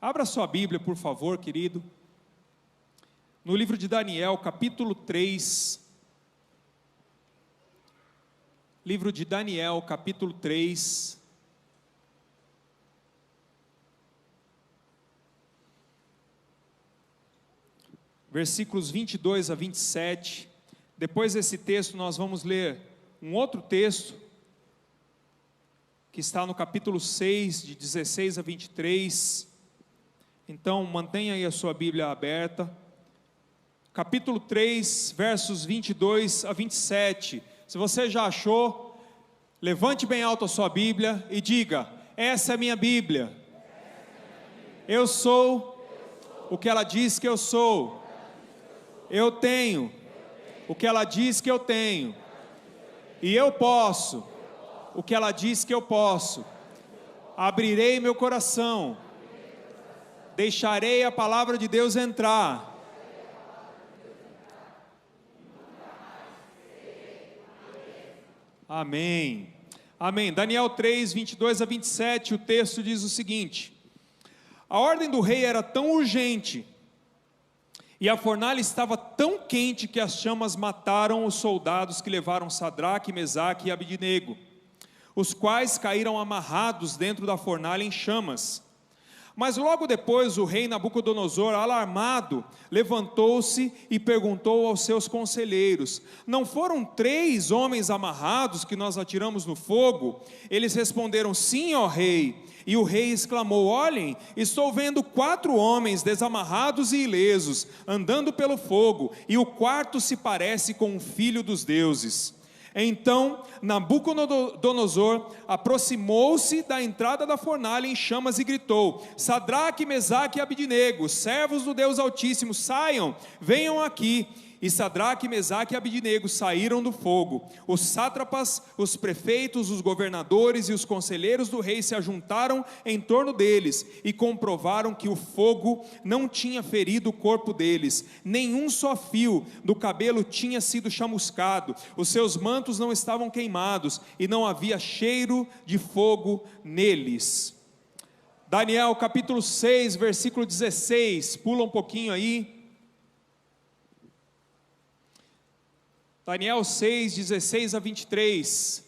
Abra sua Bíblia, por favor, querido, no livro de Daniel, capítulo 3. Livro de Daniel, capítulo 3. Versículos 22 a 27. Depois desse texto nós vamos ler um outro texto, que está no capítulo 6, de 16 a 23. Então mantenha aí a sua Bíblia aberta. Capítulo 3, versos 22 a 27. Se você já achou, levante bem alto a sua Bíblia e diga: essa é a minha Bíblia. Eu sou o que ela diz que eu sou. Eu tenho o que ela diz que eu tenho. E eu posso o que ela diz que eu posso. Abrirei meu coração. Deixarei a palavra de Deus entrar. Amém. Amém. Daniel 3, 22 a 27, o texto diz o seguinte: a ordem do rei era tão urgente, e a fornalha estava tão quente, que as chamas mataram os soldados que levaram Sadraque, Mesaque e Abidnego, os quais caíram amarrados dentro da fornalha em chamas. Mas logo depois o rei Nabucodonosor, alarmado, levantou-se e perguntou aos seus conselheiros: não foram 3 homens amarrados que nós atiramos no fogo? Eles responderam: sim, ó rei. E o rei exclamou: olhem, estou vendo 4 homens desamarrados e ilesos, andando pelo fogo, e o quarto se parece com um filho dos deuses. Então Nabucodonosor aproximou-se da entrada da fornalha em chamas e gritou: Sadraque, Mesaque e Abidnego, servos do Deus Altíssimo, saiam, venham aqui. E Sadraque, Mesaque e Abidnego saíram do fogo. Os sátrapas, os prefeitos, os governadores e os conselheiros do rei se ajuntaram em torno deles e comprovaram que o fogo não tinha ferido o corpo deles. Nenhum só fio do cabelo tinha sido chamuscado. Os seus mantos não estavam queimados e não havia cheiro de fogo neles. Daniel capítulo 6, versículo 16. Pula um pouquinho aí. Daniel 6, 16 a 23.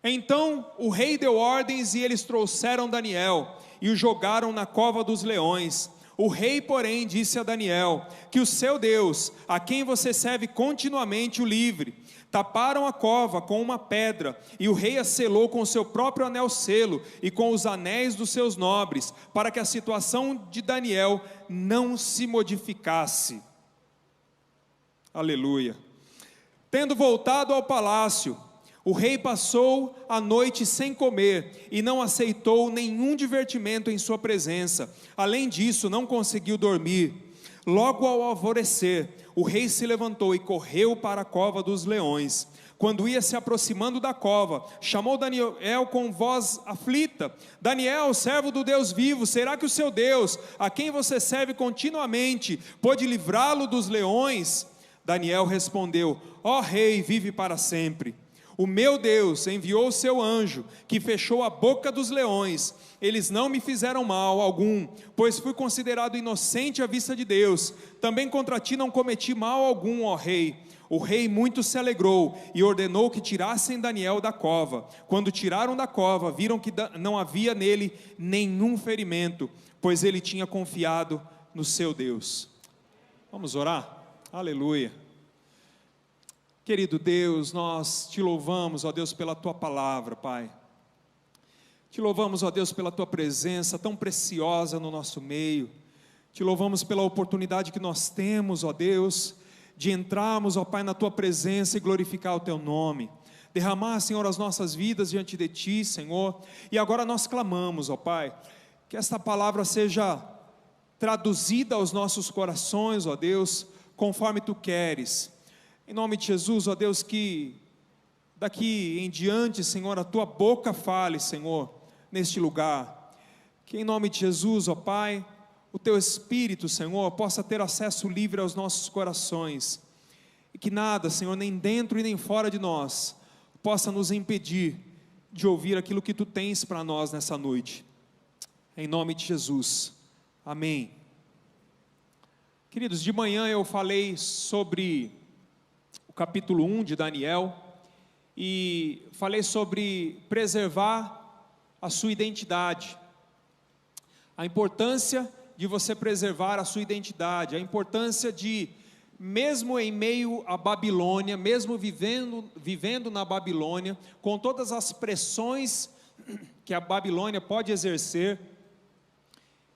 Então o rei deu ordens e eles trouxeram Daniel e o jogaram na cova dos leões. O rei, porém, disse a Daniel: que o seu Deus, a quem você serve continuamente, o livre. Taparam a cova com uma pedra, e o rei a selou com o seu próprio anel-selo e com os anéis dos seus nobres, para que a situação de Daniel não se modificasse. Aleluia. Tendo voltado ao palácio, o rei passou a noite sem comer e não aceitou nenhum divertimento em sua presença. Além disso, não conseguiu dormir. Logo ao alvorecer, o rei se levantou e correu para a cova dos leões. Quando ia se aproximando da cova, chamou Daniel com voz aflita: Daniel, servo do Deus vivo, será que o seu Deus, a quem você serve continuamente, pode livrá-lo dos leões? Daniel respondeu: ó rei, vive para sempre. O meu Deus enviou o seu anjo, que fechou a boca dos leões. Eles não me fizeram mal algum, pois fui considerado inocente à vista de Deus. Também contra ti não cometi mal algum, ó rei. O rei muito se alegrou e ordenou que tirassem Daniel da cova. Quando tiraram da cova, viram que não havia nele nenhum ferimento, pois ele tinha confiado no seu Deus. Vamos orar? Aleluia. Querido Deus, nós te louvamos, ó Deus, pela tua palavra, Pai. Te louvamos, ó Deus, pela tua presença tão preciosa no nosso meio. Te louvamos pela oportunidade que nós temos, ó Deus, de entrarmos, ó Pai, na tua presença e glorificar o teu nome. Derramar, Senhor, as nossas vidas diante de ti, Senhor. E agora nós clamamos, ó Pai, que esta palavra seja traduzida aos nossos corações, ó Deus, conforme tu queres. Em nome de Jesus, ó Deus, que daqui em diante, Senhor, a tua boca fale, Senhor, neste lugar. Que em nome de Jesus, ó Pai, o teu Espírito, Senhor, possa ter acesso livre aos nossos corações. E que nada, Senhor, nem dentro e nem fora de nós, possa nos impedir de ouvir aquilo que tu tens para nós nessa noite. Em nome de Jesus. Amém. Queridos, de manhã eu falei sobre o capítulo 1 de Daniel e falei sobre preservar a sua identidade. A importância de você preservar a sua identidade, a importância de, mesmo em meio à Babilônia, mesmo vivendo na Babilônia, com todas as pressões que a Babilônia pode exercer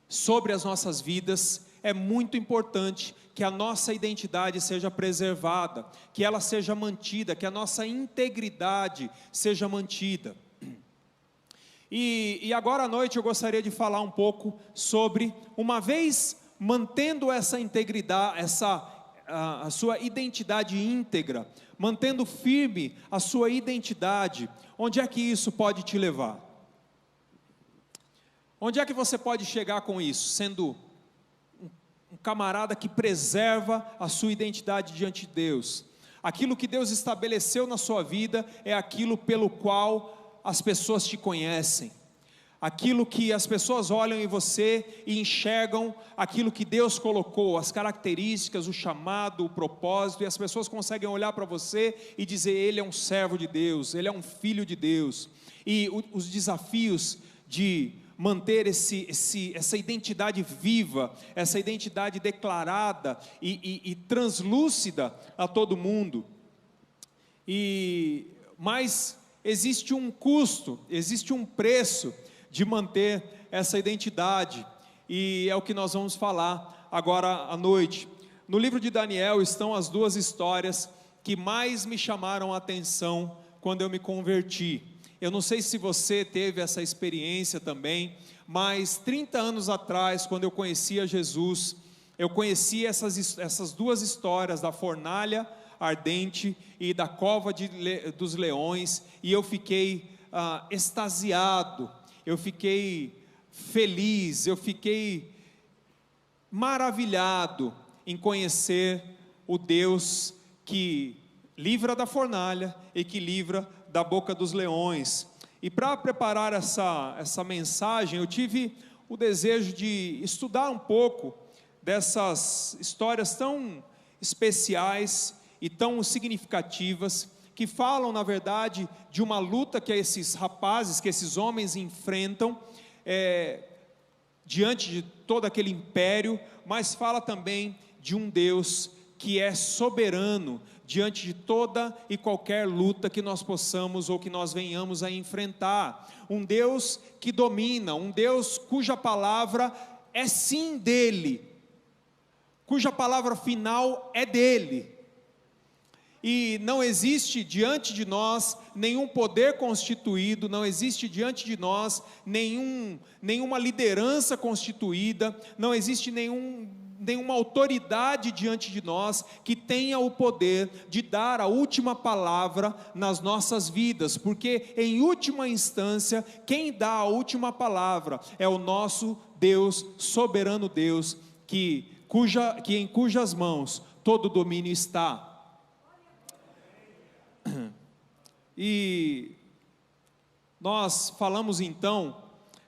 sobre as nossas vidas, é muito importante que a nossa identidade seja preservada, que ela seja mantida, que a nossa integridade seja mantida. E agora à noite eu gostaria de falar um pouco sobre, uma vez mantendo essa integridade, a sua identidade íntegra, mantendo firme a sua identidade, onde é que isso pode te levar? Onde é que você pode chegar com isso, sendo um camarada que preserva a sua identidade diante de Deus? Aquilo que Deus estabeleceu na sua vida é aquilo pelo qual as pessoas te conhecem, aquilo que as pessoas olham em você e enxergam aquilo que Deus colocou, as características, o chamado, o propósito, e as pessoas conseguem olhar para você e dizer: ele é um servo de Deus, ele é um filho de Deus. E os desafios de manter essa identidade viva, essa identidade declarada e translúcida a todo mundo. Mas existe um custo, existe um preço de manter essa identidade, e é o que nós vamos falar agora à noite. No livro de Daniel estão as duas histórias que mais me chamaram a atenção quando eu me converti. Eu não sei se você teve essa experiência também, mas 30 anos atrás, quando eu conhecia Jesus, eu conheci essas duas histórias, da fornalha ardente e da cova dos leões, e eu fiquei extasiado, eu fiquei feliz, eu fiquei maravilhado em conhecer o Deus que livra da fornalha e que livra da boca dos leões. E para preparar essa mensagem, eu tive o desejo de estudar um pouco dessas histórias tão especiais e tão significativas, que falam, na verdade, de uma luta que esses rapazes, que esses homens enfrentam diante de todo aquele império, mas fala também de um Deus que é soberano diante de toda e qualquer luta que nós possamos ou que nós venhamos a enfrentar. Um Deus que domina, um Deus cuja palavra é sim dele, cuja palavra final é dele. E não existe diante de nós nenhum poder constituído, não existe diante de nós nenhuma liderança constituída, não existe nenhuma autoridade diante de nós que tenha o poder de dar a última palavra nas nossas vidas, porque em última instância, quem dá a última palavra é o nosso Deus, soberano Deus, em cujas mãos todo o domínio está. E nós falamos então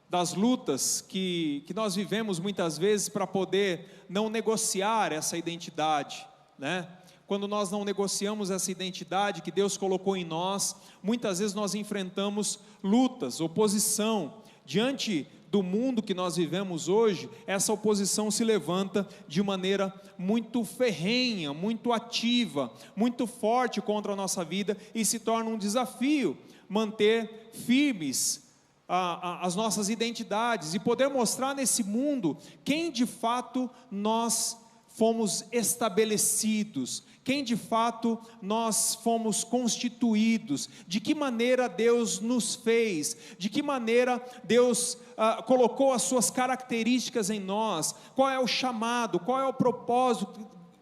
das lutas que nós vivemos muitas vezes para poder não negociar essa identidade, né? Quando nós não negociamos essa identidade que Deus colocou em nós, muitas vezes nós enfrentamos lutas, oposição. Diante do mundo que nós vivemos hoje, essa oposição se levanta de maneira muito ferrenha, muito ativa, muito forte contra a nossa vida, e se torna um desafio manter firmes as nossas identidades e poder mostrar nesse mundo quem de fato nós fomos estabelecidos, quem de fato nós fomos constituídos, de que maneira Deus nos fez, de que maneira Deus colocou as suas características em nós, qual é o chamado, qual é o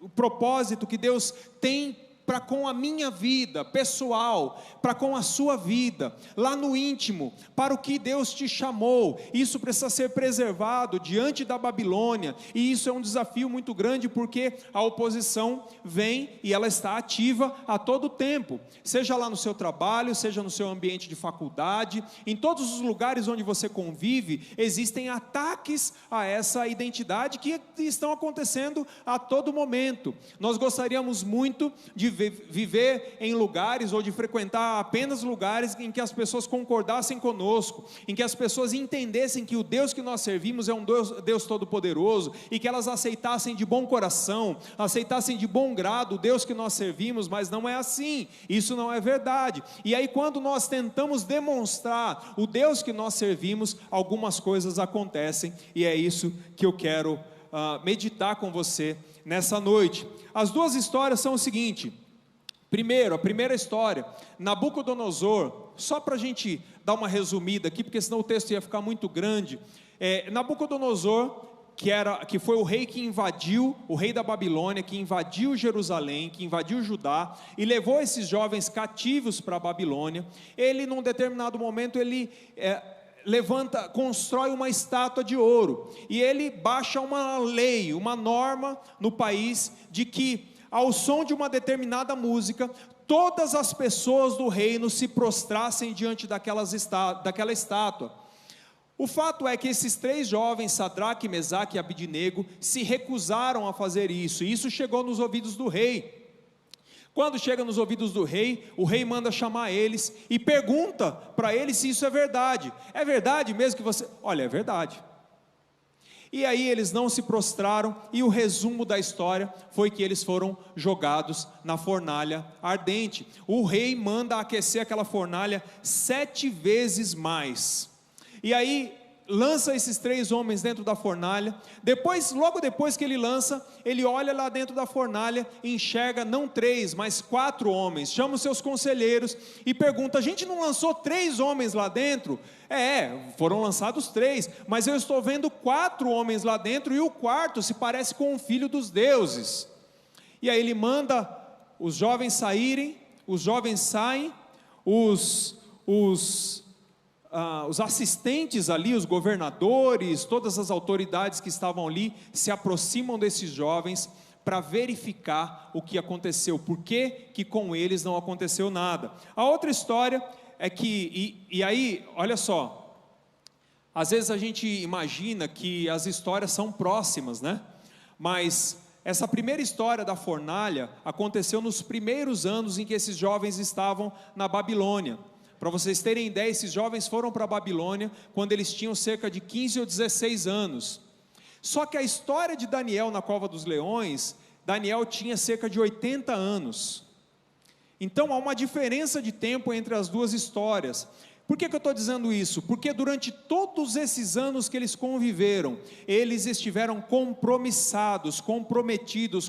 propósito que Deus tem para com a minha vida pessoal, para com a sua vida, lá no íntimo, para o que Deus te chamou. Isso precisa ser preservado diante da Babilônia, e isso é um desafio muito grande, porque a oposição vem e ela está ativa a todo tempo, seja lá no seu trabalho, seja no seu ambiente de faculdade, em todos os lugares onde você convive, existem ataques a essa identidade que estão acontecendo a todo momento. Nós gostaríamos muito de viver em lugares ou de frequentar apenas lugares em que as pessoas concordassem conosco, em que as pessoas entendessem que o Deus que nós servimos é um Deus todo-poderoso, e que elas aceitassem de bom coração, aceitassem de bom grado o Deus que nós servimos. Mas não é assim, isso não é verdade. E aí, quando nós tentamos demonstrar o Deus que nós servimos, algumas coisas acontecem, e é isso que eu quero meditar com você nessa noite. As duas histórias são o seguinte. Primeiro, a primeira história, Nabucodonosor, só para a gente dar uma resumida aqui, porque senão o texto ia ficar muito grande. Nabucodonosor, que foi o rei que invadiu, o rei da Babilônia, que invadiu Jerusalém, que invadiu Judá, e levou esses jovens cativos para a Babilônia. Ele, num determinado momento, constrói uma estátua de ouro, e ele baixa uma lei, uma norma no país, de que ao som de uma determinada música, todas as pessoas do reino se prostrassem diante daquela estátua. O fato é que esses 3 jovens, Sadraque, Mesaque e Abidnego, se recusaram a fazer isso, e isso chegou nos ouvidos do rei. Quando chega nos ouvidos do rei, o rei manda chamar eles e pergunta para eles se isso é verdade. É verdade mesmo que você... Olha, é verdade. E aí eles não se prostraram, e o resumo da história foi que eles foram jogados na fornalha ardente. O rei manda aquecer aquela fornalha 7 vezes mais. E aí lança esses 3 homens dentro da fornalha. Logo depois que ele lança, ele olha lá dentro da fornalha e enxerga não 3, mas 4 homens. Chama os seus conselheiros e pergunta: a gente não lançou 3 homens lá dentro? Foram lançados 3, mas eu estou vendo 4 homens lá dentro, e o quarto se parece com um filho dos deuses. E aí ele manda os jovens saírem, os jovens saem, os assistentes ali, os governadores, todas as autoridades que estavam ali, se aproximam desses jovens para verificar o que aconteceu, por que com eles não aconteceu nada. A outra história é que, e aí, olha só, às vezes a gente imagina que as histórias são próximas, né? Mas essa primeira história da fornalha aconteceu nos primeiros anos em que esses jovens estavam na Babilônia. Para vocês terem ideia, esses jovens foram para a Babilônia quando eles tinham cerca de 15 ou 16 anos. Só que a história de Daniel na cova dos leões, Daniel tinha cerca de 80 anos. Então há uma diferença de tempo entre as duas histórias. Por que eu estou dizendo isso? Porque durante todos esses anos que eles conviveram, eles estiveram comprometidos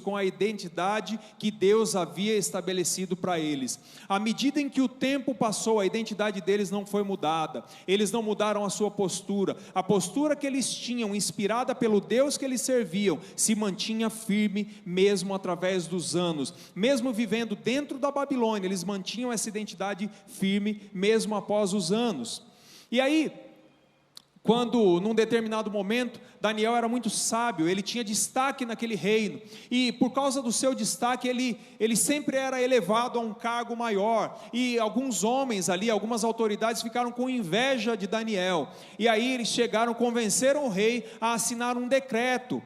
com a identidade que Deus havia estabelecido para eles. À medida em que o tempo passou, a identidade deles não foi mudada, eles não mudaram a sua postura. A postura que eles tinham, inspirada pelo Deus que eles serviam, se mantinha firme mesmo através dos anos. Mesmo vivendo dentro da Babilônia, eles mantinham essa identidade firme mesmo após os anos. E aí, quando num determinado momento, Daniel era muito sábio, ele tinha destaque naquele reino, e por causa do seu destaque, ele sempre era elevado a um cargo maior, e alguns homens ali, algumas autoridades ficaram com inveja de Daniel, e aí eles convenceram o rei a assinar um decreto.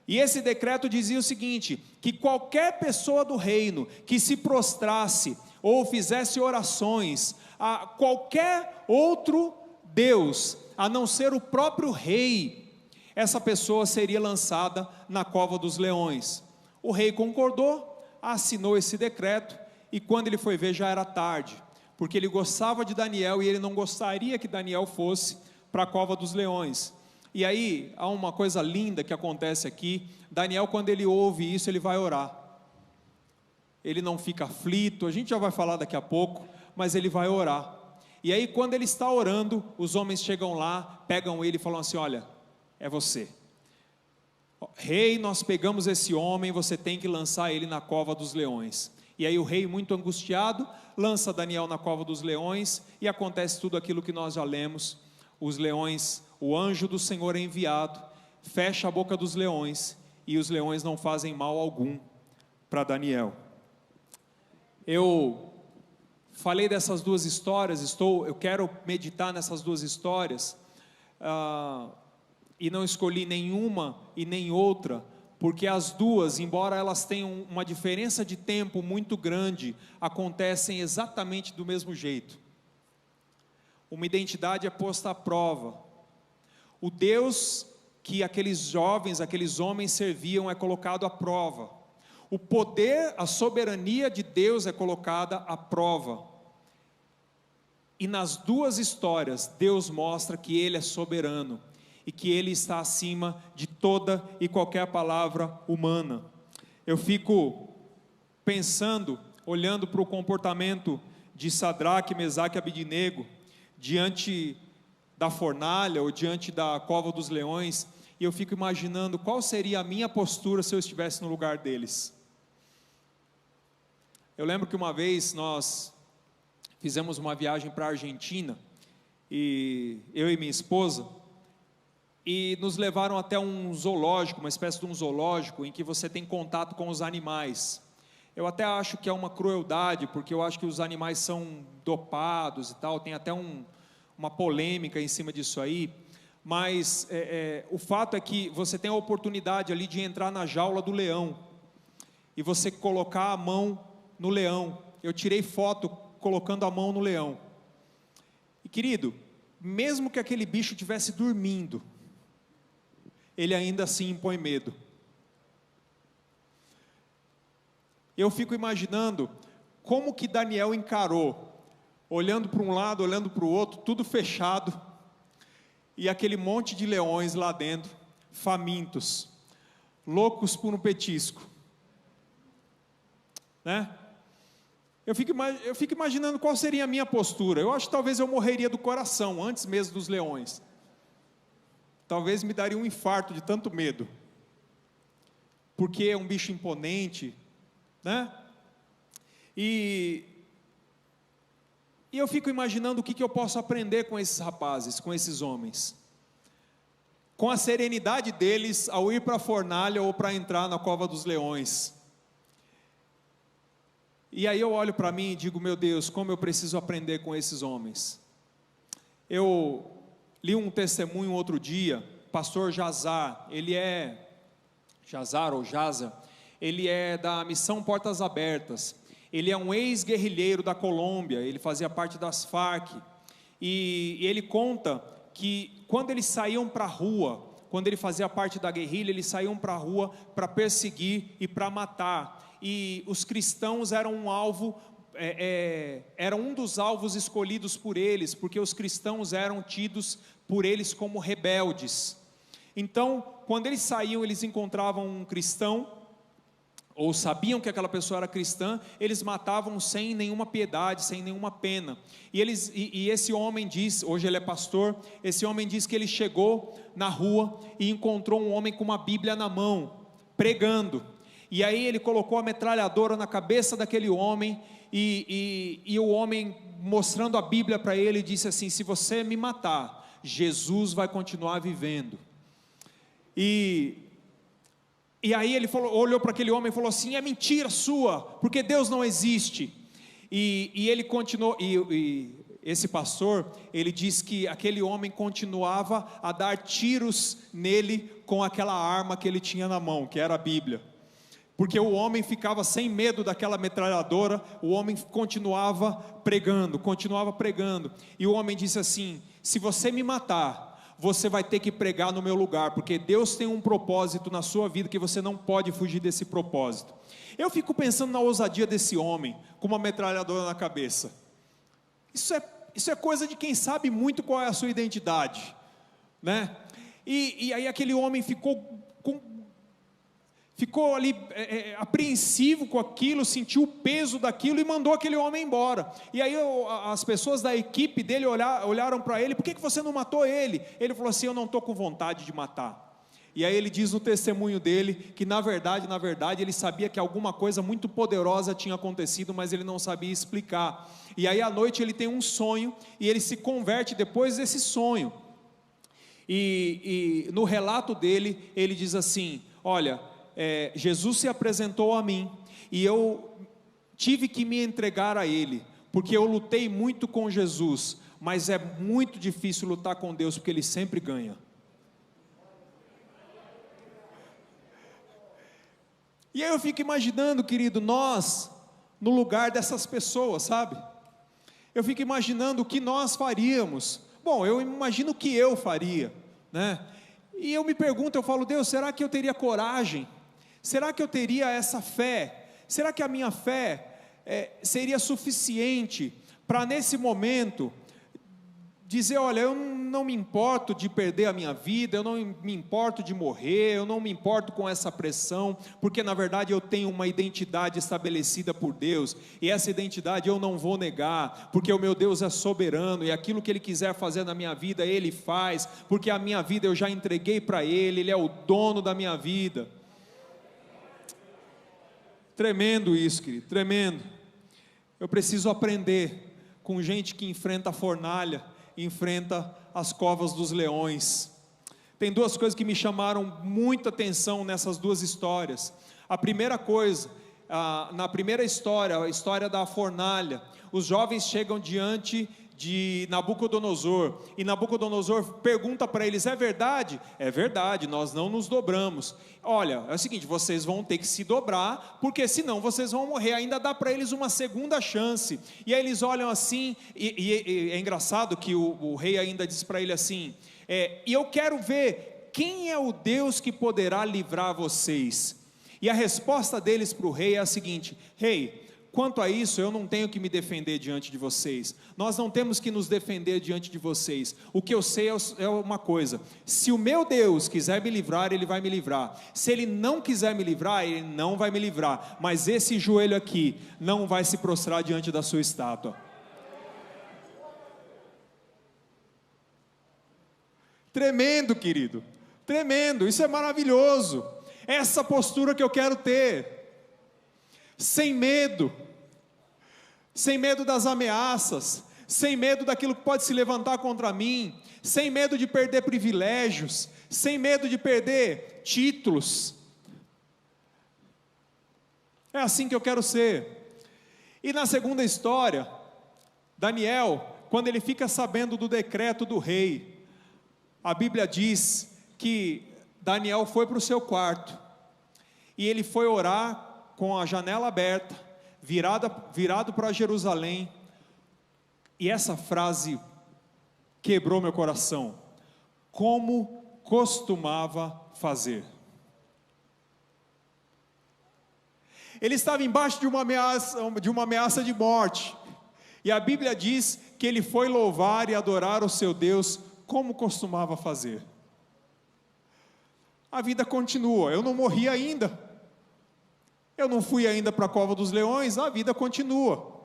E esse decreto dizia o seguinte: que qualquer pessoa do reino que se prostrasse ou fizesse orações a qualquer outro Deus, a não ser o próprio rei, essa pessoa seria lançada na cova dos leões. O rei concordou, assinou esse decreto, e quando ele foi ver já era tarde, porque ele gostava de Daniel e ele não gostaria que Daniel fosse para a cova dos leões. E aí há uma coisa linda que acontece aqui. Daniel, quando ele ouve isso, ele vai orar. Ele não fica aflito, a gente já vai falar daqui a pouco, mas ele vai orar. E aí quando ele está orando, os homens chegam lá, pegam ele e falam assim: olha, é você, rei, nós pegamos esse homem, você tem que lançar ele na cova dos leões. E aí o rei, muito angustiado, lança Daniel na cova dos leões, e acontece tudo aquilo que nós já lemos. Os leões, o anjo do Senhor é enviado, fecha a boca dos leões, e os leões não fazem mal algum para Daniel. Eu falei dessas duas histórias, eu quero meditar nessas duas histórias, e não escolhi nenhuma e nem outra, porque as duas, embora elas tenham uma diferença de tempo muito grande, acontecem exatamente do mesmo jeito. Uma identidade é posta à prova. O Deus que aqueles jovens, aqueles homens serviam é colocado à prova. O poder, a soberania de Deus é colocada à prova. E nas duas histórias, Deus mostra que Ele é soberano e que Ele está acima de toda e qualquer palavra humana. Eu fico pensando, olhando para o comportamento de Sadraque, Mesaque e Abidnego, diante da fornalha ou diante da cova dos leões, e eu fico imaginando qual seria a minha postura se eu estivesse no lugar deles. Eu lembro que uma vez nós fizemos uma viagem para a Argentina, e eu e minha esposa, e nos levaram até um zoológico, uma espécie de um zoológico, em que você tem contato com os animais. Eu até acho que é uma crueldade, porque eu acho que os animais são dopados e tal, tem até uma polêmica em cima disso aí, mas o fato é que você tem a oportunidade ali de entrar na jaula do leão, e você colocar a mão no leão. Eu tirei foto colocando a mão no leão, e querido, mesmo que aquele bicho estivesse dormindo, ele ainda assim impõe medo. Eu fico imaginando como que Daniel encarou, olhando para um lado, olhando para o outro, tudo fechado, e aquele monte de leões lá dentro, famintos, loucos por um petisco, né? Eu fico imaginando qual seria a minha postura. Eu acho que talvez eu morreria do coração, antes mesmo dos leões. Talvez me daria um infarto de tanto medo, porque é um bicho imponente, né? E eu fico imaginando o que eu posso aprender com esses rapazes, com esses homens, com a serenidade deles ao ir para a fornalha ou para entrar na cova dos leões. E aí eu olho para mim e digo, meu Deus, como eu preciso aprender com esses homens. Eu li um testemunho outro dia, pastor Jazar, ele é da missão Portas Abertas, ele é um ex-guerrilheiro da Colômbia, ele fazia parte das Farc, e ele conta que quando eles saíam para a rua, quando ele fazia parte da guerrilha, eles saíam para a rua para perseguir e para matar, e os cristãos eram um alvo, era um dos alvos escolhidos por eles, porque os cristãos eram tidos por eles como rebeldes. Então, quando eles saíam, eles encontravam um cristão, ou sabiam que aquela pessoa era cristã, eles matavam sem nenhuma piedade, sem nenhuma pena. E esse homem diz, hoje ele é pastor, esse homem diz que ele chegou na rua e encontrou um homem com uma Bíblia na mão, pregando. E aí ele colocou a metralhadora na cabeça daquele homem, e o homem, mostrando a Bíblia para ele, disse assim: se você me matar, Jesus vai continuar vivendo. E aí ele olhou para aquele homem e falou assim: é mentira sua, porque Deus não existe. E ele continuou, e esse pastor, ele diz que aquele homem continuava a dar tiros nele com aquela arma que ele tinha na mão, que era a Bíblia, porque o homem ficava sem medo daquela metralhadora, o homem continuava pregando, e o homem disse assim: se você me matar, você vai ter que pregar no meu lugar, porque Deus tem um propósito na sua vida, que você não pode fugir desse propósito. Eu fico pensando na ousadia desse homem, com uma metralhadora na cabeça. Isso é coisa de quem sabe muito qual é a sua identidade, né? E aí aquele homem ficou ali apreensivo com aquilo, sentiu o peso daquilo e mandou aquele homem embora. E aí as pessoas da equipe dele olharam para ele: por que você não matou ele? Ele falou assim: eu não estou com vontade de matar, E aí ele diz no testemunho dele, que na verdade, ele sabia que alguma coisa muito poderosa tinha acontecido, mas ele não sabia explicar. E aí à noite ele tem um sonho, e ele se converte depois desse sonho. E no relato dele, ele diz assim: olha, Jesus se apresentou a mim, e eu tive que me entregar a Ele, porque eu lutei muito com Jesus, mas é muito difícil lutar com Deus, porque Ele sempre ganha. E aí eu fico imaginando, querido, nós, no lugar dessas pessoas, sabe? Eu fico imaginando o que nós faríamos. Bom, eu imagino o que eu faria, né? E eu me pergunto, eu falo: Deus, será que eu teria coragem? Será que eu teria essa fé? Será que a minha fé seria suficiente para nesse momento dizer: olha, eu não me importo de perder a minha vida, eu não me importo de morrer, eu não me importo com essa pressão, porque na verdade eu tenho uma identidade estabelecida por Deus, e essa identidade eu não vou negar, porque o meu Deus é soberano, e aquilo que Ele quiser fazer na minha vida, Ele faz, porque a minha vida eu já entreguei para Ele, Ele é o dono da minha vida. Tremendo isso, querido, tremendo. Eu preciso aprender com gente que enfrenta a fornalha, enfrenta as covas dos leões. Tem duas coisas que me chamaram muita atenção nessas duas histórias. A primeira coisa, na primeira história, a história da fornalha, os jovens chegam diante de Nabucodonosor, e Nabucodonosor pergunta para eles: é verdade? É verdade, nós não nos dobramos. Olha, é o seguinte, vocês vão ter que se dobrar, porque senão vocês vão morrer. Ainda dá para eles uma segunda chance. E aí eles olham assim, e é engraçado que o rei ainda diz para ele assim: e eu quero ver quem é o Deus que poderá livrar vocês. E a resposta deles para o rei é a seguinte: rei, quanto a isso, eu não tenho que me defender diante de vocês, nós não temos que nos defender diante de vocês. O que eu sei é uma coisa: se o meu Deus quiser me livrar, Ele vai me livrar. Se Ele não quiser me livrar, Ele não vai me livrar. Mas esse joelho aqui não vai se prostrar diante da sua estátua. Tremendo, querido, tremendo, isso é maravilhoso. Essa postura que eu quero ter. Sem medo das ameaças, sem medo daquilo que pode se levantar contra mim, sem medo de perder privilégios, sem medo de perder títulos. É assim que eu quero ser. E na segunda história, Daniel, quando ele fica sabendo do decreto do rei, a Bíblia diz que Daniel foi para o seu quarto, e ele foi orar com a janela aberta, virado para Jerusalém, e essa frase quebrou meu coração: como costumava fazer. Ele estava embaixo de uma ameaça de morte, e a Bíblia diz que ele foi louvar e adorar o seu Deus como costumava fazer. A vida continua, eu não morri ainda, eu não fui ainda para a cova dos leões, a vida continua.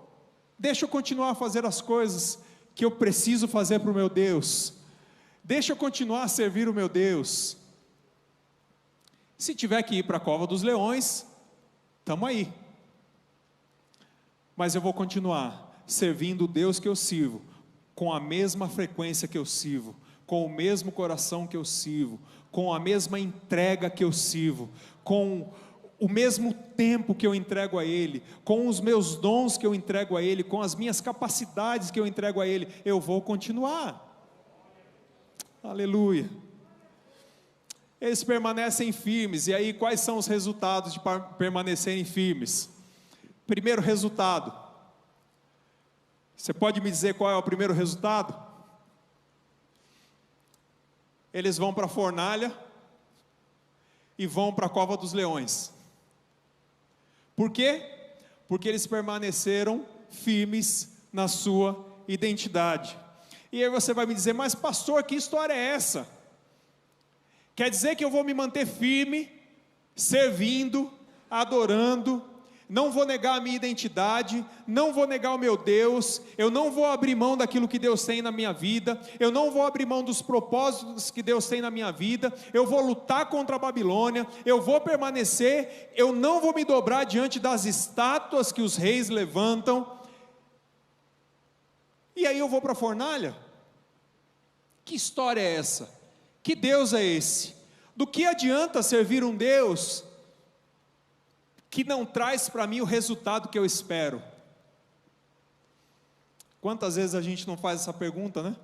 Deixa eu continuar a fazer as coisas que eu preciso fazer para o meu Deus. Deixa eu continuar a servir o meu Deus. Se tiver que ir para a cova dos leões, estamos aí. Mas eu vou continuar servindo o Deus que eu sirvo, com a mesma frequência que eu sirvo, com o mesmo coração que eu sirvo, com a mesma entrega que eu sirvo, com o mesmo tempo que eu entrego a Ele, com os meus dons que eu entrego a Ele, com as minhas capacidades que eu entrego a Ele, eu vou continuar. Aleluia. Eles permanecem firmes. E aí, quais são os resultados de permanecerem firmes? Primeiro resultado, você pode me dizer qual é o primeiro resultado? Eles vão para a fornalha e vão para a cova dos leões. Por quê? Porque eles permaneceram firmes na sua identidade. E aí você vai me dizer: mas pastor, que história é essa? Quer dizer que eu vou me manter firme, servindo, adorando, não vou negar a minha identidade, não vou negar o meu Deus, eu não vou abrir mão daquilo que Deus tem na minha vida, eu não vou abrir mão dos propósitos que Deus tem na minha vida, eu vou lutar contra a Babilônia, eu vou permanecer, eu não vou me dobrar diante das estátuas que os reis levantam, e aí eu vou para a fornalha? Que história é essa? Que Deus é esse? Do que adianta servir um Deus que não traz para mim o resultado que eu espero? Quantas vezes a gente não faz essa pergunta, né?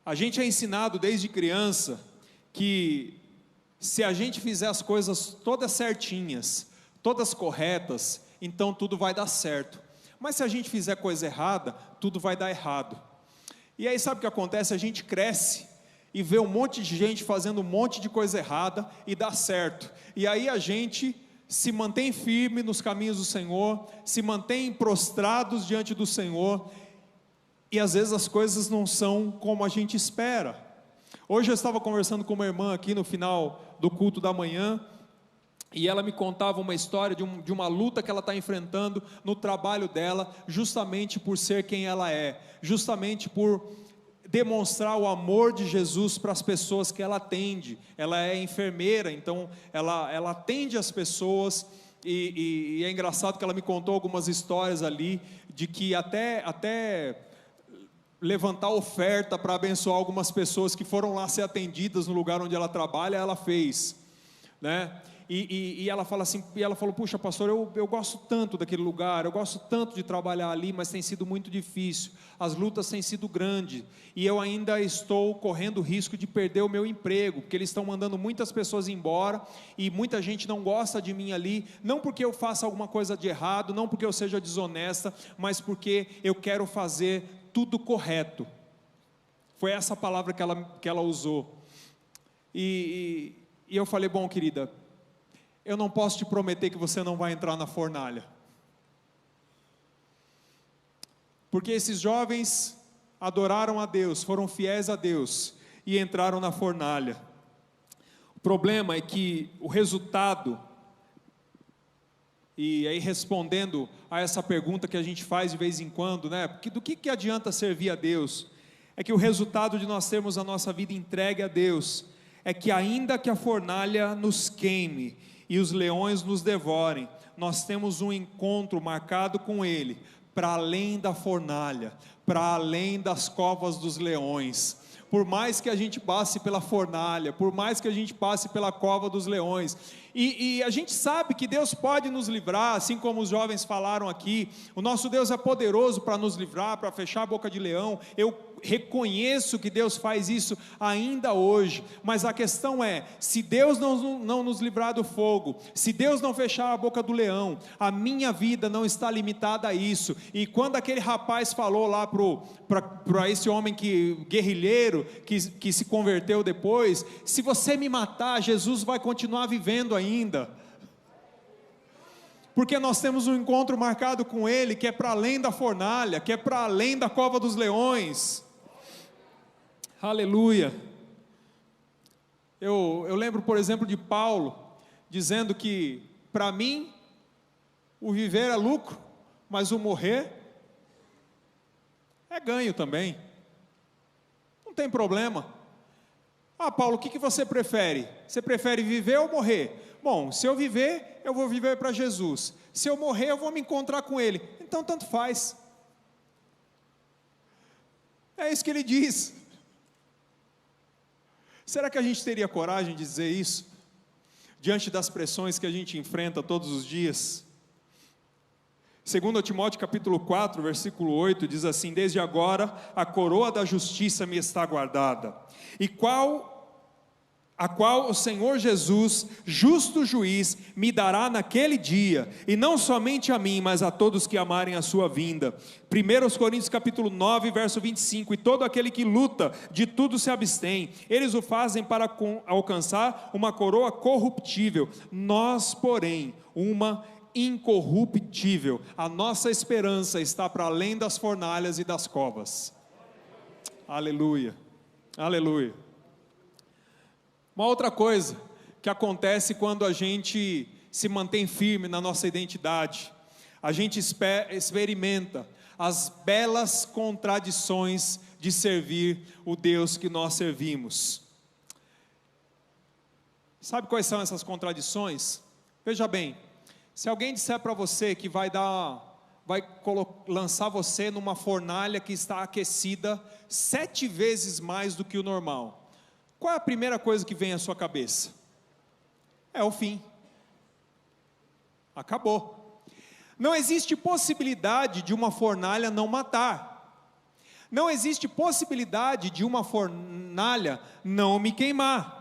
A gente é ensinado desde criança que se a gente fizer as coisas todas certinhas, todas corretas, então tudo vai dar certo. Mas se a gente fizer coisa errada, tudo vai dar errado. E aí sabe o que acontece? A gente cresce e vê um monte de gente fazendo um monte de coisa errada e dá certo. E aí a gente se mantém firme nos caminhos do Senhor, se mantém prostrados diante do Senhor, e às vezes as coisas não são como a gente espera. Hoje eu estava conversando com uma irmã aqui no final do culto da manhã, e ela me contava uma história de uma luta que ela está enfrentando no trabalho dela, justamente por ser quem ela é, justamente por demonstrar o amor de Jesus para as pessoas que ela atende. Ela é enfermeira, então ela atende as pessoas, e é engraçado que ela me contou algumas histórias ali, de que até levantar oferta para abençoar algumas pessoas que foram lá ser atendidas no lugar onde ela trabalha, ela fez, né? E ela fala assim, e ela falou: puxa, pastor, eu gosto tanto daquele lugar, eu gosto tanto de trabalhar ali, mas tem sido muito difícil, as lutas têm sido grandes, e eu ainda estou correndo o risco de perder o meu emprego, porque eles estão mandando muitas pessoas embora, e muita gente não gosta de mim ali, não porque eu faça alguma coisa de errado, não porque eu seja desonesta, mas porque eu quero fazer tudo correto. Foi essa palavra que ela usou, e eu falei: bom, querida, eu não posso te prometer que você não vai entrar na fornalha, porque esses jovens adoraram a Deus, foram fiéis a Deus, e entraram na fornalha. O problema é que o resultado, e aí respondendo a essa pergunta que a gente faz de vez em quando, né? Porque do que adianta servir a Deus? É que o resultado de nós termos a nossa vida entregue a Deus, é que ainda que a fornalha nos queime, e os leões nos devorem, nós temos um encontro marcado com Ele, para além da fornalha, para além das covas dos leões. Por mais que a gente passe pela fornalha, por mais que a gente passe pela cova dos leões, e a gente sabe que Deus pode nos livrar, assim como os jovens falaram aqui, o nosso Deus é poderoso para nos livrar, para fechar a boca de leão. Eu reconheço que Deus faz isso ainda hoje, mas a questão é, se Deus não nos livrar do fogo, se Deus não fechar a boca do leão, a minha vida não está limitada a isso. E quando aquele rapaz falou lá para esse homem guerrilheiro, que se converteu depois: se você me matar, Jesus vai continuar vivendo ainda, porque nós temos um encontro marcado com Ele, que é para além da fornalha, que é para além da cova dos leões. Aleluia. Eu lembro, por exemplo, de Paulo, dizendo que, para mim, o viver é lucro, mas o morrer é ganho também. Não tem problema. Ah, Paulo, o que você prefere? Você prefere viver ou morrer? Bom, se eu viver, eu vou viver para Jesus. Se eu morrer, eu vou me encontrar com Ele. Então, tanto faz. É isso que ele diz. Será que a gente teria coragem de dizer isso, diante das pressões que a gente enfrenta todos os dias? 2 Timóteo capítulo 4, versículo 8, diz assim: desde agora a coroa da justiça me está guardada, a qual o Senhor Jesus, justo juiz, me dará naquele dia, e não somente a mim, mas a todos que amarem a sua vinda. 1 Coríntios capítulo 9, verso 25, e todo aquele que luta, de tudo se abstém, eles o fazem para alcançar uma coroa corruptível, nós, porém, uma incorruptível. A nossa esperança está para além das fornalhas e das covas. Aleluia, aleluia. Uma outra coisa que acontece quando a gente se mantém firme na nossa identidade. A gente experimenta as belas contradições de servir o Deus que nós servimos. Sabe quais são essas contradições? Veja bem, se alguém disser para você que vai lançar você numa fornalha que está aquecida 7 vezes mais do que o normal, qual é a primeira coisa que vem à sua cabeça? É o fim. Acabou. Não existe possibilidade de uma fornalha não matar. Não existe possibilidade de uma fornalha não me queimar.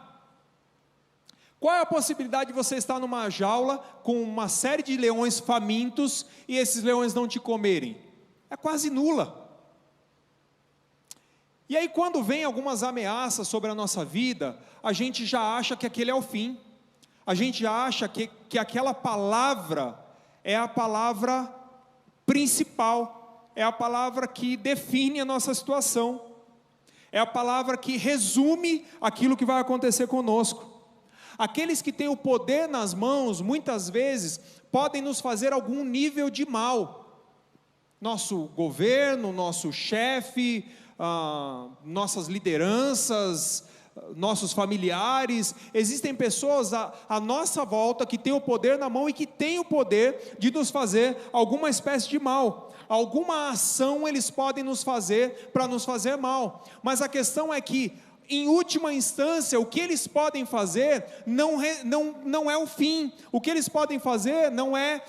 Qual é a possibilidade de você estar numa jaula com uma série de leões famintos e esses leões não te comerem? É quase nula. E aí quando vem algumas ameaças sobre a nossa vida, a gente já acha que aquele é o fim. A gente já acha que aquela palavra é a palavra principal, é a palavra que define a nossa situação, é a palavra que resume aquilo que vai acontecer conosco. Aqueles que têm o poder nas mãos, muitas vezes, podem nos fazer algum nível de mal. Nosso governo, nosso chefe, nossas lideranças, nossos familiares. Existem pessoas à nossa volta que têm o poder na mão e que têm o poder de nos fazer alguma espécie de mal. Alguma ação eles podem nos fazer para nos fazer mal. Mas a questão é que, em última instância, o que eles podem fazer não é o fim. O que eles podem fazer não é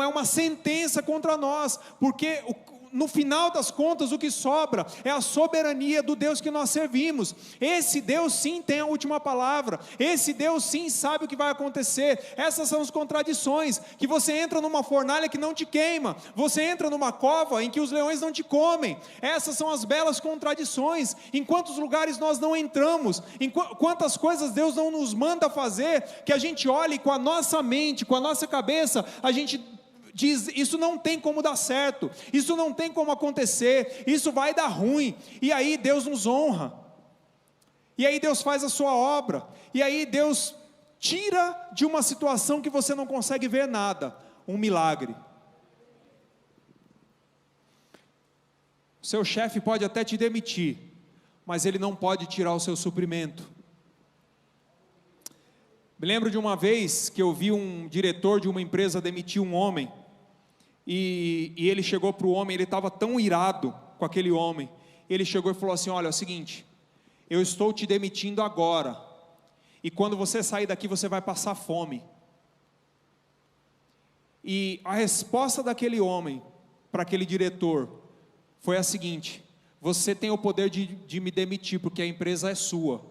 uma sentença contra nós, porque no final das contas o que sobra é a soberania do Deus que nós servimos. Esse Deus sim tem a última palavra, esse Deus sim sabe o que vai acontecer. Essas são as contradições, que você entra numa fornalha que não te queima, você entra numa cova em que os leões não te comem. Essas são as belas contradições. Em quantos lugares nós não entramos, em quantas coisas Deus não nos manda fazer, que a gente olhe com a nossa mente, com a nossa cabeça, a gente diz, isso não tem como dar certo, isso não tem como acontecer, isso vai dar ruim. E aí Deus nos honra, e aí Deus faz a sua obra, e aí Deus tira de uma situação que você não consegue ver nada, um milagre. Seu chefe pode até te demitir, mas ele não pode tirar o seu suprimento. Me lembro de uma vez que eu vi um diretor de uma empresa demitir um homem, e ele chegou para o homem, ele estava tão irado com aquele homem, ele chegou e falou assim: olha, é o seguinte, eu estou te demitindo agora, e quando você sair daqui você vai passar fome. E a resposta daquele homem para aquele diretor foi a seguinte: você tem o poder de me demitir, porque a empresa é sua,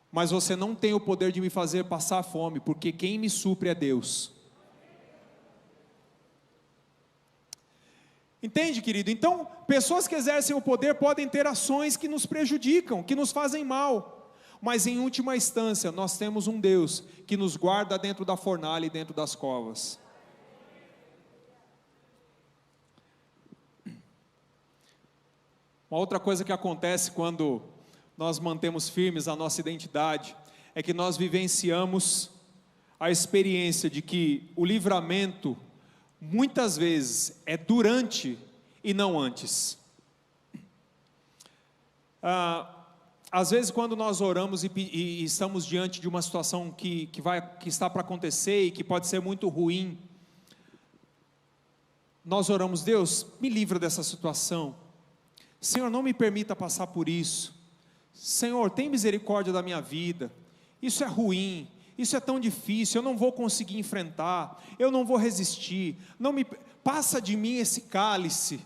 mas você não tem o poder de me fazer passar fome, porque quem me supre é Deus. Entende, querido? Então, pessoas que exercem o poder podem ter ações que nos prejudicam, que nos fazem mal, mas em última instância, nós temos um Deus que nos guarda dentro da fornalha e dentro das covas. Uma outra coisa que acontece quando nós mantemos firmes a nossa identidade, é que nós vivenciamos a experiência de que o livramento, muitas vezes, é durante e não antes. Às vezes quando nós oramos e estamos diante de uma situação que está para acontecer e que pode ser muito ruim, nós oramos: Deus, me livra dessa situação, Senhor, não me permita passar por isso, Senhor, tem misericórdia da minha vida, isso é ruim, isso é tão difícil, eu não vou conseguir enfrentar, eu não vou resistir, passa de mim esse cálice.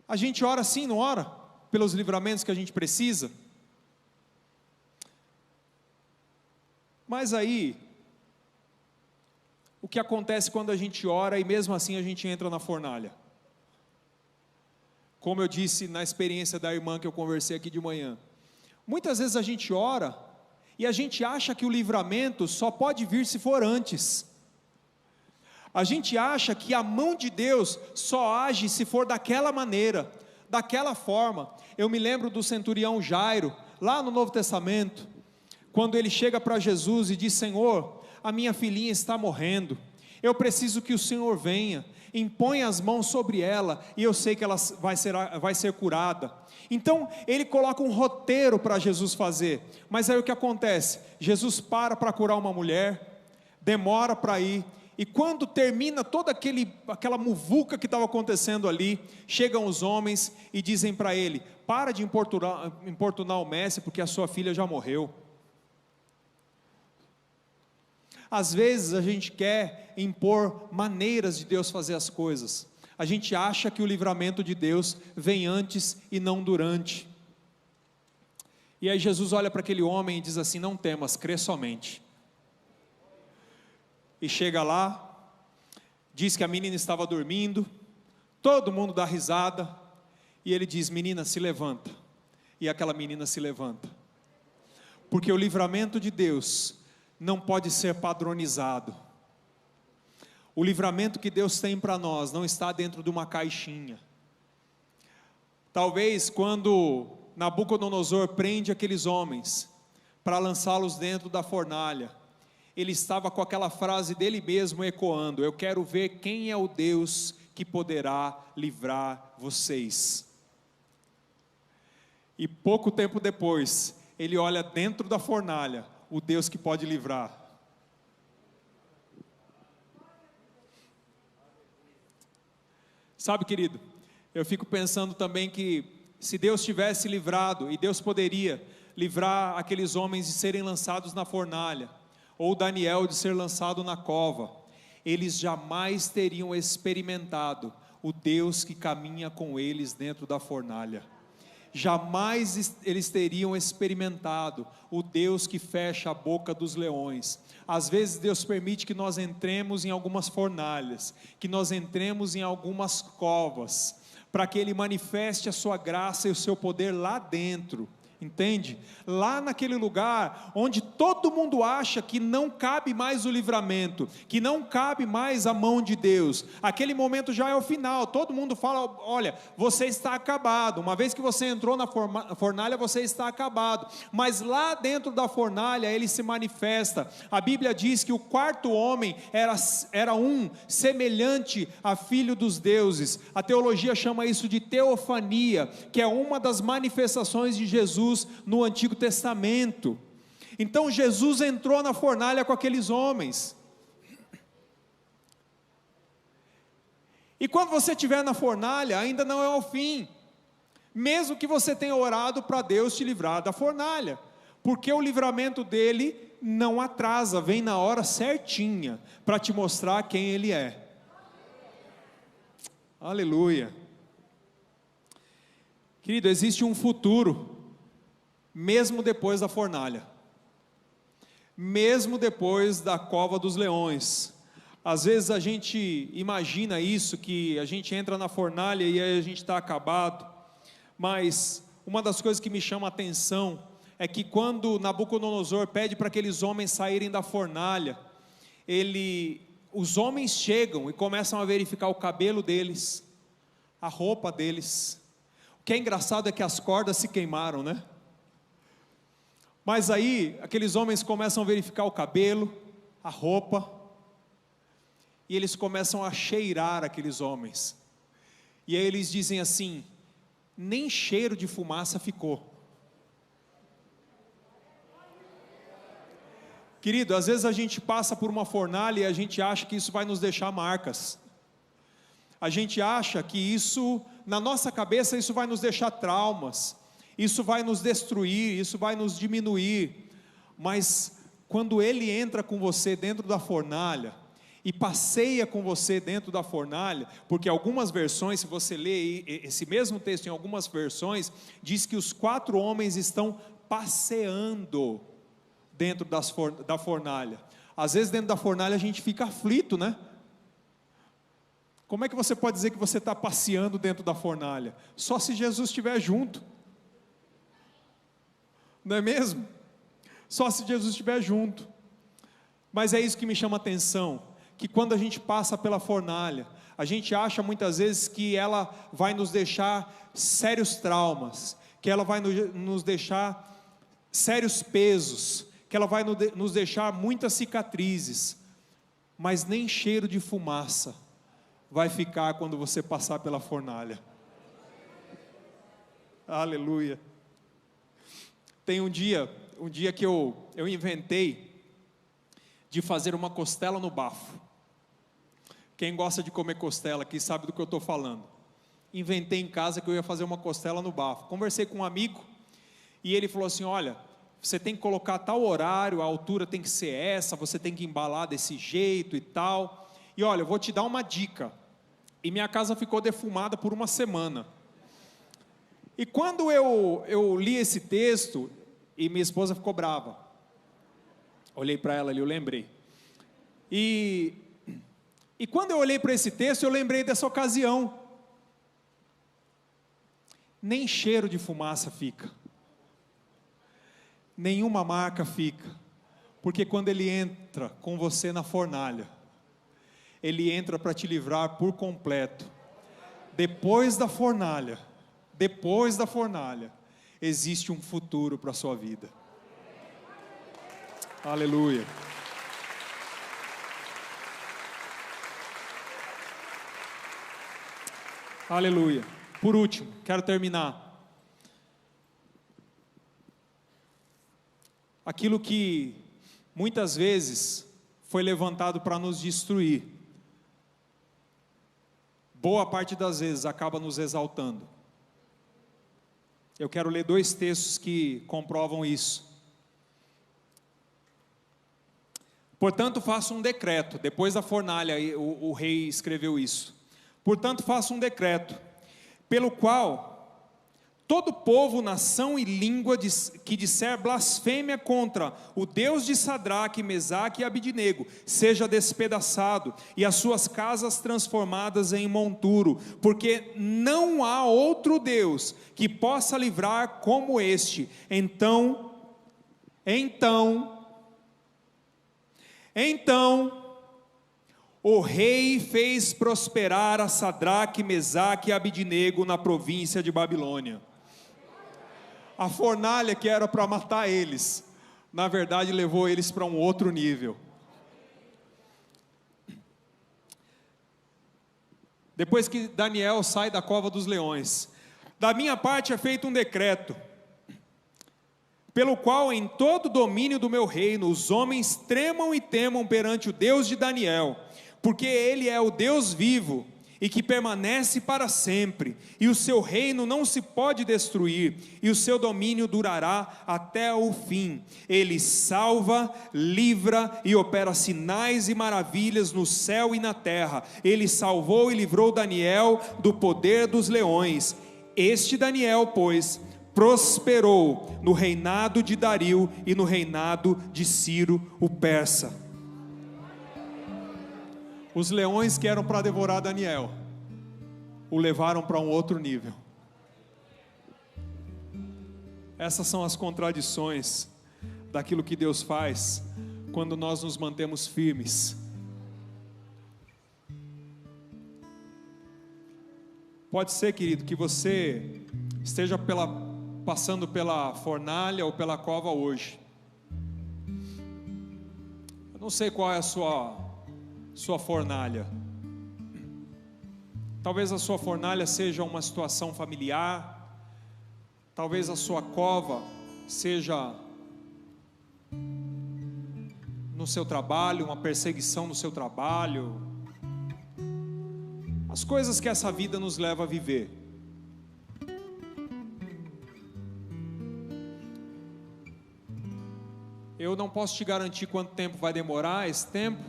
A gente ora assim, não ora? Pelos livramentos que a gente precisa. Mas aí, o que acontece quando a gente ora e mesmo assim a gente entra na fornalha? Como eu disse na experiência da irmã que eu conversei aqui de manhã, muitas vezes a gente ora e a gente acha que o livramento só pode vir se for antes. A gente acha que a mão de Deus só age se for daquela maneira, daquela forma. Eu me lembro do centurião Jairo, lá no Novo Testamento, quando ele chega para Jesus e diz: Senhor, a minha filhinha está morrendo, eu preciso que o Senhor venha, impõe as mãos sobre ela, e eu sei que ela vai ser curada. Então ele coloca um roteiro para Jesus fazer, mas aí o que acontece? Jesus para curar uma mulher, demora para ir, e quando termina toda aquela muvuca que estava acontecendo ali, chegam os homens e dizem para ele: para de importunar o mestre, porque a sua filha já morreu. Às vezes a gente quer impor maneiras de Deus fazer as coisas. A gente acha que o livramento de Deus vem antes e não durante. E aí Jesus olha para aquele homem e diz assim: não temas, crê somente. E chega lá, diz que a menina estava dormindo, todo mundo dá risada, e ele diz: menina, se levanta. E aquela menina se levanta. Porque o livramento de Deus não pode ser padronizado. O livramento que Deus tem para nós não está dentro de uma caixinha. Talvez quando Nabucodonosor prende aqueles homens para lançá-los dentro da fornalha, ele estava com aquela frase dele mesmo ecoando: eu quero ver quem é o Deus que poderá livrar vocês. E pouco tempo depois, ele olha dentro da fornalha, o Deus que pode livrar. Sabe, querido, eu fico pensando também que se Deus tivesse livrado, e Deus poderia livrar aqueles homens de serem lançados na fornalha, ou Daniel de ser lançado na cova, eles jamais teriam experimentado o Deus que caminha com eles dentro da fornalha. Jamais eles teriam experimentado o Deus que fecha a boca dos leões. Às vezes Deus permite que nós entremos em algumas fornalhas, que nós entremos em algumas covas, para que Ele manifeste a sua graça e o seu poder lá dentro. Entende? Lá naquele lugar onde todo mundo acha que não cabe mais o livramento, que não cabe mais a mão de Deus, aquele momento já é o final. Todo mundo fala: olha, você está acabado, uma vez que você entrou na fornalha, você está acabado. Mas lá dentro da fornalha ele se manifesta. A Bíblia diz que o quarto homem era um semelhante a filho dos deuses. A teologia chama isso de teofania, que é uma das manifestações de Jesus no Antigo Testamento. Então Jesus entrou na fornalha com aqueles homens. E quando você estiver na fornalha, ainda não é o fim, mesmo que você tenha orado para Deus te livrar da fornalha, porque o livramento dele não atrasa, vem na hora certinha, para te mostrar quem Ele é. Aleluia. Querido, existe um futuro mesmo depois da fornalha, mesmo depois da cova dos leões. Às vezes a gente imagina isso, que a gente entra na fornalha e aí a gente está acabado, mas uma das coisas que me chama a atenção é que quando Nabucodonosor pede para aqueles homens saírem da fornalha, os homens chegam e começam a verificar o cabelo deles, a roupa deles. O que é engraçado é que as cordas se queimaram, né? Mas aí, aqueles homens começam a verificar o cabelo, a roupa, e eles começam a cheirar aqueles homens, e aí eles dizem assim: nem cheiro de fumaça ficou. Querido, às vezes a gente passa por uma fornalha e a gente acha que isso vai nos deixar marcas, a gente acha que isso, na nossa cabeça, isso vai nos deixar traumas, isso vai nos destruir, isso vai nos diminuir. Mas quando Ele entra com você dentro da fornalha e passeia com você dentro da fornalha, porque algumas versões, se você ler esse mesmo texto em algumas versões, diz que os 4 homens estão passeando dentro da fornalha. Às vezes dentro da fornalha a gente fica aflito, né? Como é que você pode dizer que você está passeando dentro da fornalha? Só se Jesus estiver junto. Não é mesmo? Só se Jesus estiver junto. Mas é isso que me chama a atenção, que quando a gente passa pela fornalha, a gente acha muitas vezes que ela vai nos deixar sérios traumas, que ela vai nos deixar sérios pesos, que ela vai nos deixar muitas cicatrizes, mas nem cheiro de fumaça vai ficar quando você passar pela fornalha. Aleluia. Tem um dia que eu inventei de fazer uma costela no bafo. Quem gosta de comer costela aqui sabe do que eu estou falando. Inventei em casa que eu ia fazer uma costela no bafo. Conversei com um amigo e ele falou assim: olha, você tem que colocar tal horário, a altura tem que ser essa, você tem que embalar desse jeito e tal. E olha, eu vou te dar uma dica. E minha casa ficou defumada por uma semana. E quando eu li esse texto, e minha esposa ficou brava. Olhei para ela ali, eu lembrei. E quando eu olhei para esse texto, eu lembrei dessa ocasião. Nem cheiro de fumaça fica. Nenhuma marca fica. Porque quando ele entra com você na fornalha, ele entra para te livrar por completo. Depois da fornalha, existe um futuro para a sua vida. Aleluia. Aleluia. Por último, quero terminar. Aquilo que muitas vezes foi levantado para nos destruir, boa parte das vezes acaba nos exaltando. Eu quero ler 2 textos que comprovam isso. Portanto, faço um decreto. Depois da fornalha, o rei escreveu isso. Portanto, faço um decreto, pelo qual todo povo, nação e língua que disser blasfêmia contra o Deus de Sadraque, Mesaque e Abidnego, seja despedaçado, e as suas casas transformadas em monturo, porque não há outro Deus que possa livrar como este. Então, o rei fez prosperar a Sadraque, Mesaque e Abidnego na província de Babilônia. A fornalha que era para matar eles, na verdade levou eles para um outro nível. Depois que Daniel sai da cova dos leões, da minha parte é feito um decreto, pelo qual em todo o domínio do meu reino, os homens tremam e temam perante o Deus de Daniel, porque ele é o Deus vivo, e que permanece para sempre, e o seu reino não se pode destruir, e o seu domínio durará até o fim. Ele salva, livra e opera sinais e maravilhas no céu e na terra. Ele salvou e livrou Daniel do poder dos leões. Este Daniel, pois, prosperou no reinado de Dario e no reinado de Ciro o persa. Os leões que eram para devorar Daniel, o levaram para um outro nível. Essas são as contradições daquilo que Deus faz quando nós nos mantemos firmes. Pode ser, querido, que você esteja passando pela fornalha ou pela cova hoje. Eu não sei qual é a sua fornalha. Talvez a sua fornalha seja uma situação familiar, talvez a sua cova seja no seu trabalho, uma perseguição no seu trabalho, as coisas que essa vida nos leva a viver. Eu não posso te garantir quanto tempo vai demorar esse tempo.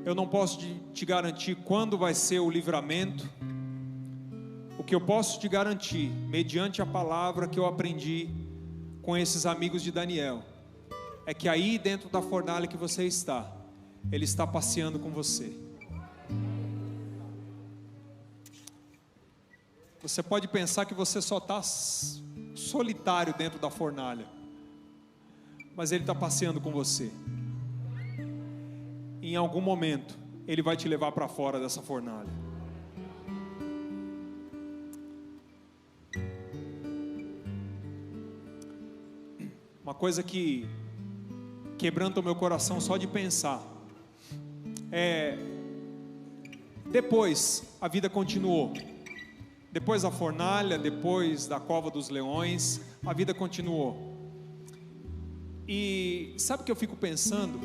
Eu não posso te garantir quando vai ser o livramento. O que eu posso te garantir, mediante a palavra que eu aprendi com esses amigos de Daniel, é que aí dentro da fornalha que você está, Ele está passeando com você. Você pode pensar que você só está solitário dentro da fornalha, mas Ele está passeando com você. Em algum momento, Ele vai te levar para fora dessa fornalha. Uma coisa que quebranta o meu coração só de pensar. Depois a vida continuou. Depois da fornalha, depois da cova dos leões, a vida continuou. E sabe o que eu fico pensando?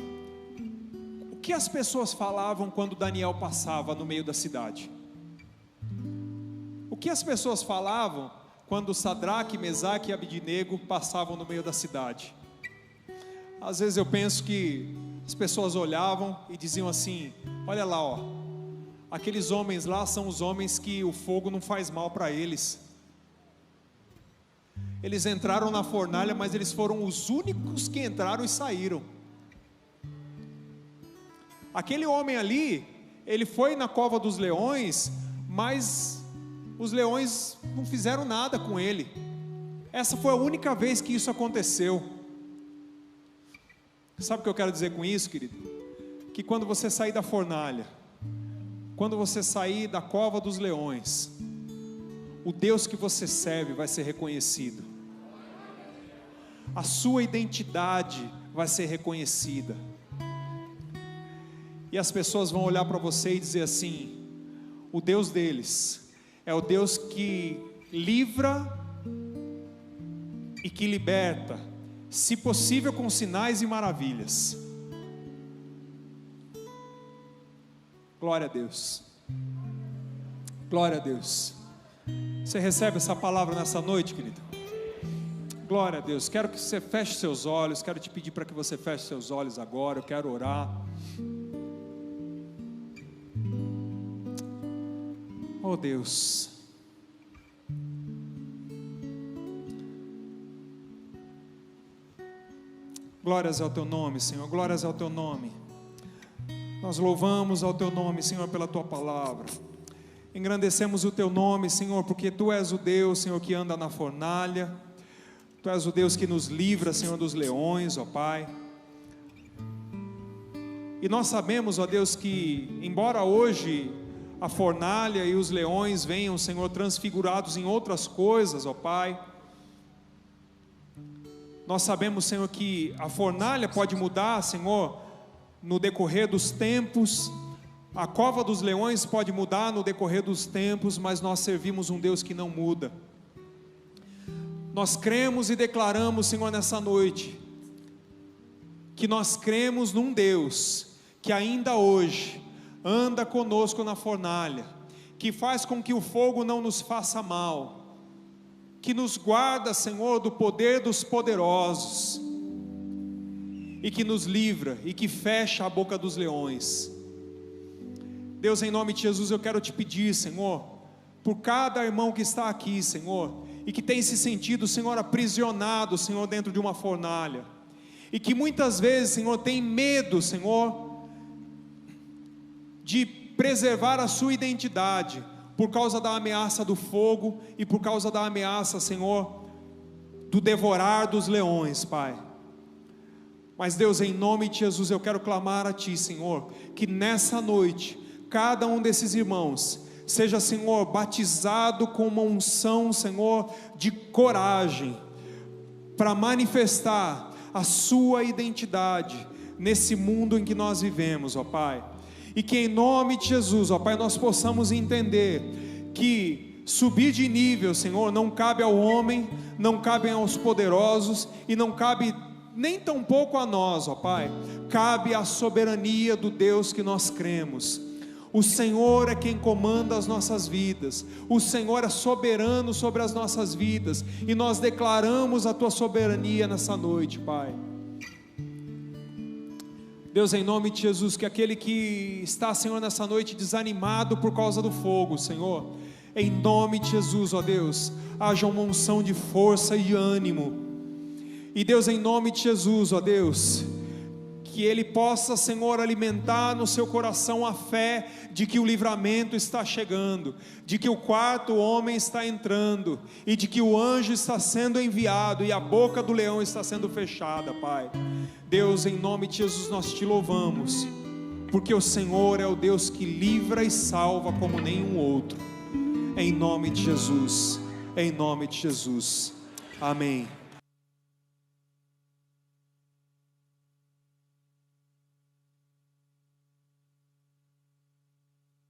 O que as pessoas falavam quando Daniel passava no meio da cidade? O que as pessoas falavam quando Sadraque, Mesaque e Abidnego passavam no meio da cidade? Às vezes eu penso que as pessoas olhavam e diziam assim: olha lá, ó, aqueles homens lá são os homens que o fogo não faz mal para eles. Eles entraram na fornalha, mas eles foram os únicos que entraram e saíram. Aquele homem ali, ele foi na cova dos leões, mas os leões não fizeram nada com ele. Essa foi a única vez que isso aconteceu. Sabe o que eu quero dizer com isso, querido? Que quando você sair da fornalha, quando você sair da cova dos leões, o Deus que você serve vai ser reconhecido. A sua identidade vai ser reconhecida. E as pessoas vão olhar para você e dizer assim: o Deus deles é o Deus que livra e que liberta, se possível com sinais e maravilhas. Glória a Deus. Glória a Deus. Você recebe essa palavra nessa noite, querido? Glória a Deus. Quero que você feche seus olhos. Quero te pedir para que você feche seus olhos agora. Eu quero orar. Oh Deus. Glórias ao teu nome, Senhor. Glórias ao teu nome. Nós louvamos ao teu nome, Senhor, pela tua palavra. Engrandecemos o teu nome, Senhor, porque tu és o Deus, Senhor, que anda na fornalha. Tu és o Deus que nos livra, Senhor, dos leões, ó Pai. E nós sabemos, ó Deus, que embora hoje a fornalha e os leões venham, Senhor, transfigurados em outras coisas, ó Pai, nós sabemos, Senhor, que a fornalha pode mudar, Senhor, no decorrer dos tempos. A cova dos leões pode mudar no decorrer dos tempos, mas nós servimos um Deus que não muda. Nós cremos e declaramos, Senhor, nessa noite, que nós cremos num Deus que ainda hoje anda conosco na fornalha, que faz com que o fogo não nos faça mal, que nos guarda, Senhor, do poder dos poderosos, e que nos livra, e que fecha a boca dos leões. Deus, em nome de Jesus, eu quero te pedir, Senhor, por cada irmão que está aqui, Senhor, e que tem se sentido, Senhor, aprisionado, Senhor, dentro de uma fornalha, e que muitas vezes, Senhor, tem medo, Senhor, de preservar a sua identidade, por causa da ameaça do fogo, e por causa da ameaça, Senhor, do devorar dos leões, Pai. Mas Deus, em nome de Jesus, eu quero clamar a Ti, Senhor, que nessa noite, cada um desses irmãos, seja, Senhor, batizado com uma unção, Senhor, de coragem, para manifestar a sua identidade, nesse mundo em que nós vivemos, ó Pai. E que em nome de Jesus, ó Pai, nós possamos entender que subir de nível, Senhor, não cabe ao homem, não cabe aos poderosos, e não cabe nem tampouco a nós, ó Pai. Cabe à soberania do Deus que nós cremos. O Senhor é quem comanda as nossas vidas, o Senhor é soberano sobre as nossas vidas, e nós declaramos a Tua soberania nessa noite, Pai. Deus, em nome de Jesus, que aquele que está, Senhor, nessa noite desanimado por causa do fogo, Senhor, em nome de Jesus, ó Deus, haja uma unção de força e de ânimo. E Deus, em nome de Jesus, ó Deus, que ele possa, Senhor, alimentar no seu coração a fé de que o livramento está chegando, de que o quarto homem está entrando, e de que o anjo está sendo enviado, e a boca do leão está sendo fechada, Pai. Deus, em nome de Jesus, nós te louvamos, porque o Senhor é o Deus que livra e salva como nenhum outro. Em nome de Jesus, em nome de Jesus, amém.